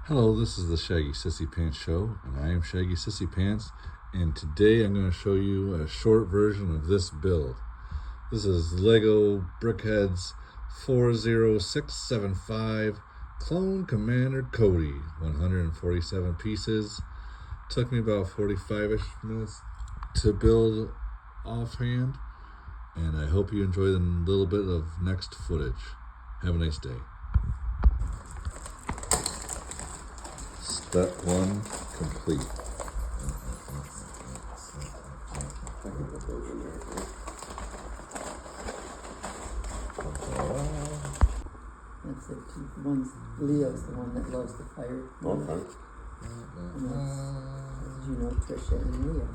Hello, this is the Shaggy Sissy Pants Show, and I am Shaggy Sissy Pants, and today I'm going to show you a short version of this build. This is Lego Brickhead's 40675 Clone Commander Cody, 147 pieces. Took me about 45-ish minutes to build offhand, and I hope you enjoy the little bit of next footage. Have a nice day. Step 1 complete. That's the two ones. Leo's the one that loves the fire. Okay. And that's, you know, Trisha and Leo.